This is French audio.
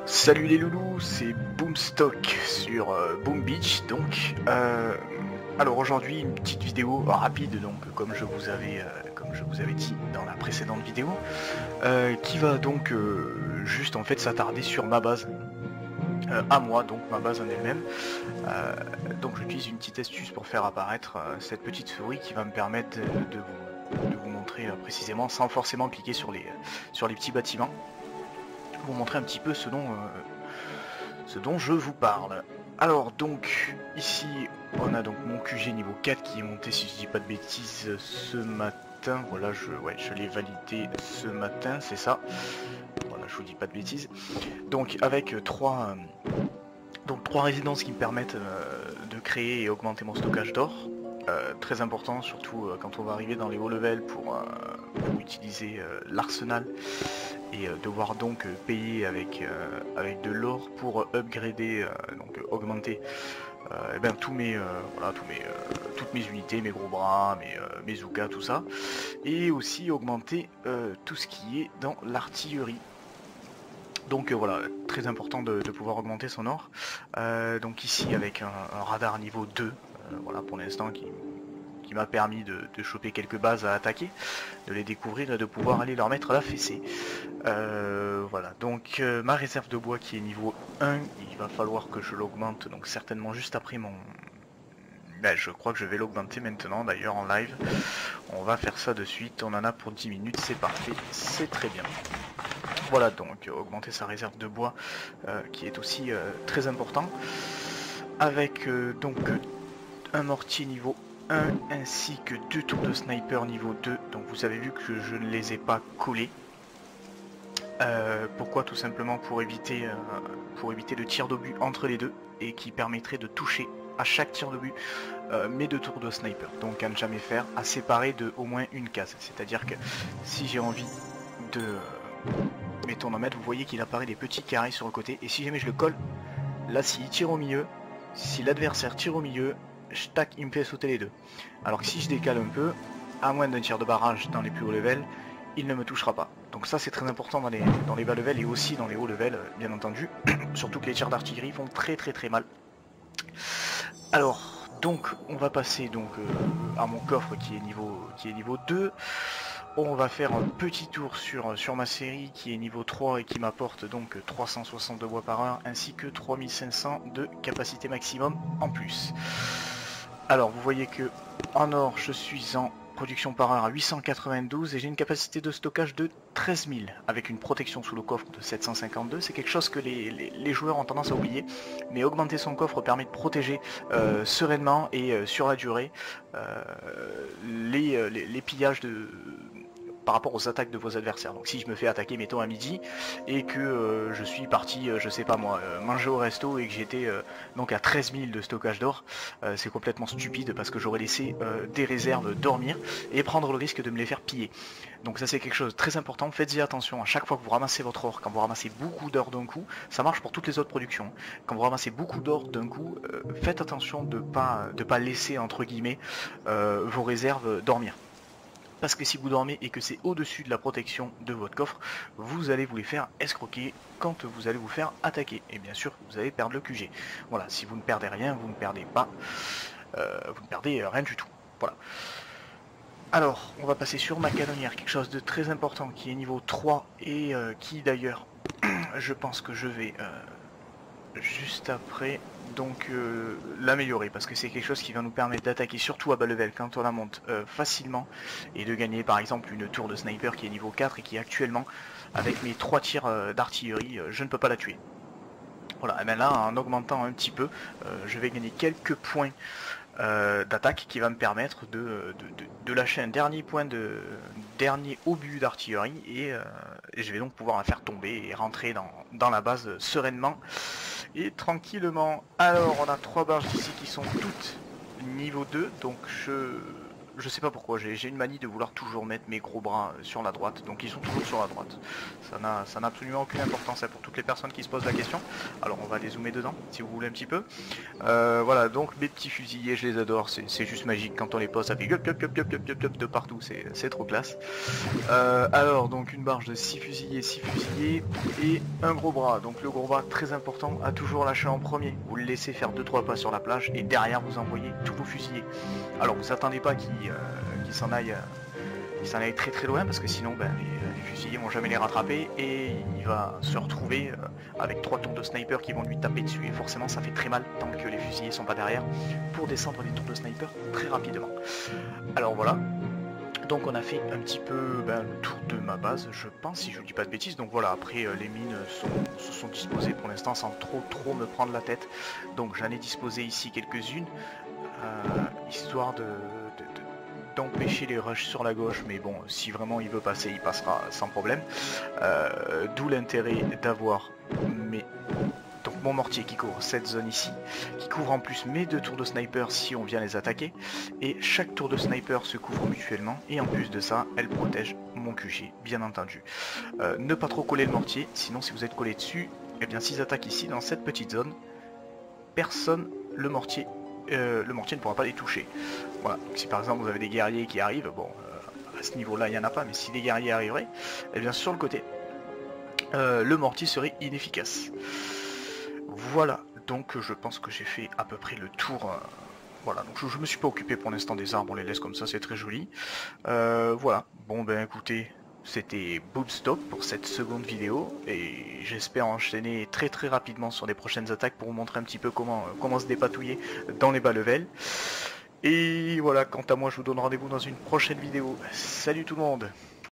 Salut les loulous, c'est Boomstock sur Boom Beach. Donc, alors aujourd'hui une petite vidéo rapide, donc comme je vous avais dit dans la précédente vidéo, qui va donc juste en fait s'attarder sur ma base. À moi, donc ma base en elle-même. Donc j'utilise une petite astuce pour faire apparaître cette petite souris qui va me permettre de vous montrer précisément, sans forcément cliquer sur les petits bâtiments, vous montrer un petit peu ce dont je vous parle. Alors donc ici on a donc mon QG niveau 4 qui est monté, si je dis pas de bêtises, ce matin. Voilà, je l'ai validé ce matin, c'est ça. Voilà, je vous dis pas de bêtises. Donc avec trois résidences qui me permettent de créer et augmenter mon stockage d'or. Très important, surtout quand on va arriver dans les hauts levels pour utiliser l'arsenal et devoir donc payer avec de l'or pour upgrader, donc augmenter toutes mes unités, mes gros bras, mes zoukas, tout ça, et aussi augmenter tout ce qui est dans l'artillerie. Donc voilà, très important de pouvoir augmenter son or. Donc ici avec un radar niveau 2, voilà pour l'instant qui m'a permis de choper quelques bases à attaquer, de les découvrir et de pouvoir aller leur mettre la fessée. Voilà, donc ma réserve de bois qui est niveau 1, il va falloir que je l'augmente, donc certainement juste après mon... je crois que je vais l'augmenter maintenant d'ailleurs en live. On va faire ça de suite, on en a pour 10 minutes, c'est parfait, c'est très bien. Voilà, donc augmenter sa réserve de bois qui est aussi très important, avec donc un mortier niveau 1 ainsi que 2 tours de sniper niveau 2. Donc vous avez vu que je ne les ai pas collés. Pourquoi? Tout simplement pour éviter le tir d'obus entre les deux, et qui permettrait de toucher à chaque tir d'obus mes 2 tours de sniper. Donc à ne jamais faire, à séparer de au moins une case. C'est-à-dire que si j'ai envie de... mettons en mètre, vous voyez qu'il apparaît des petits carrés sur le côté, et si jamais je le colle, là s'il tire au milieu, si l'adversaire tire au milieu, tac, il me fait sauter les deux. Alors que si je décale un peu, à moins d'un tir de barrage dans les plus hauts levels, il ne me touchera pas. Donc ça c'est très important dans les bas levels et aussi dans les hauts levels, bien entendu. Surtout que les tirs d'artillerie font très mal. Alors, donc on va passer donc à mon coffre qui est niveau 2. On va faire un petit tour sur ma série qui est niveau 3 et qui m'apporte donc 360 de bois par heure ainsi que 3500 de capacité maximum en plus. Alors vous voyez que en or je suis en production par heure à 892 et j'ai une capacité de stockage de 13 000 avec une protection sous le coffre de 752. C'est quelque chose que les joueurs ont tendance à oublier, mais augmenter son coffre permet de protéger sereinement et sur la durée les pillages par rapport aux attaques de vos adversaires. Donc si je me fais attaquer mettons à midi et que je suis parti, je sais pas moi, manger au resto et que j'étais donc à 13 000 de stockage d'or, c'est complètement stupide parce que j'aurais laissé des réserves dormir et prendre le risque de me les faire piller. Donc ça c'est quelque chose de très important, faites-y attention à chaque fois que vous ramassez votre or, quand vous ramassez beaucoup d'or d'un coup, ça marche pour toutes les autres productions, quand vous ramassez beaucoup d'or d'un coup, faites attention de pas laisser entre guillemets vos réserves dormir. Parce que si vous dormez et que c'est au-dessus de la protection de votre coffre, vous allez vous les faire escroquer quand vous allez vous faire attaquer. Et bien sûr, vous allez perdre le QG. Voilà, si vous ne perdez rien, vous ne perdez pas, vous ne perdez rien du tout. Voilà. Alors, on va passer sur ma canonnière, quelque chose de très important qui est niveau 3 et qui d'ailleurs, je pense que je vais juste après donc l'améliorer parce que c'est quelque chose qui va nous permettre d'attaquer surtout à bas level quand on la monte facilement et de gagner par exemple une tour de sniper qui est niveau 4 et qui actuellement avec mes 3 tirs d'artillerie je ne peux pas la tuer. Voilà, et bien là en augmentant un petit peu je vais gagner quelques points d'attaque qui va me permettre de lâcher un dernier obus d'artillerie et je vais donc pouvoir la faire tomber et rentrer dans la base sereinement et tranquillement. Alors on a 3 barges ici qui sont toutes niveau 2, donc je sais pas pourquoi, j'ai une manie de vouloir toujours mettre mes gros bras sur la droite, donc ils sont toujours sur la droite. Ça n'a absolument aucune importance pour toutes les personnes qui se posent la question. Alors on va les zoomer dedans, si vous voulez un petit peu. Voilà, donc mes petits fusiliers, je les adore, c'est juste magique quand on les pose, ça fait yop yop yop yop yop yop yop de partout, c'est trop classe. Alors donc une barge de 6 fusiliers et un gros bras. Donc le gros bras, très important, à toujours lâcher en premier. Vous le laissez faire 2-3 pas sur la plage et derrière vous envoyez tous vos fusiliers. Alors vous attendez pas qu'il s'en aille très très loin, parce que sinon les fusiliers vont jamais les rattraper et il va se retrouver avec 3 tours de sniper qui vont lui taper dessus, et forcément ça fait très mal tant que les fusiliers sont pas derrière pour descendre les tours de sniper très rapidement. Alors voilà. Donc on a fait un petit peu le tour de ma base, je pense, si je ne dis pas de bêtises. Donc voilà, après les mines se sont disposées pour l'instant sans trop me prendre la tête. Donc j'en ai disposé ici quelques-unes, histoire d'empêcher les rushs sur la gauche. Mais bon, si vraiment il veut passer, il passera sans problème. D'où l'intérêt d'avoir mon mortier qui couvre cette zone ici, qui couvre en plus mes 2 tours de sniper si on vient les attaquer, et chaque tour de sniper se couvre mutuellement, et en plus de ça, elle protège mon QG, bien entendu. Ne pas trop coller le mortier, sinon si vous êtes collé dessus, et bien s'ils attaquent ici dans cette petite zone, le mortier ne pourra pas les toucher. Voilà, donc si par exemple vous avez des guerriers qui arrivent, bon, à ce niveau-là il n'y en a pas, mais si des guerriers arriveraient, et bien sur le côté, le mortier serait inefficace. Voilà, donc je pense que j'ai fait à peu près le tour. Voilà, donc je me suis pas occupé pour l'instant des arbres, on les laisse comme ça, c'est très joli. Voilà, bon ben écoutez, c'était Boomstock pour cette seconde vidéo, et j'espère enchaîner très rapidement sur des prochaines attaques pour vous montrer un petit peu comment se dépatouiller dans les bas levels. Et voilà, quant à moi je vous donne rendez-vous dans une prochaine vidéo. Salut tout le monde!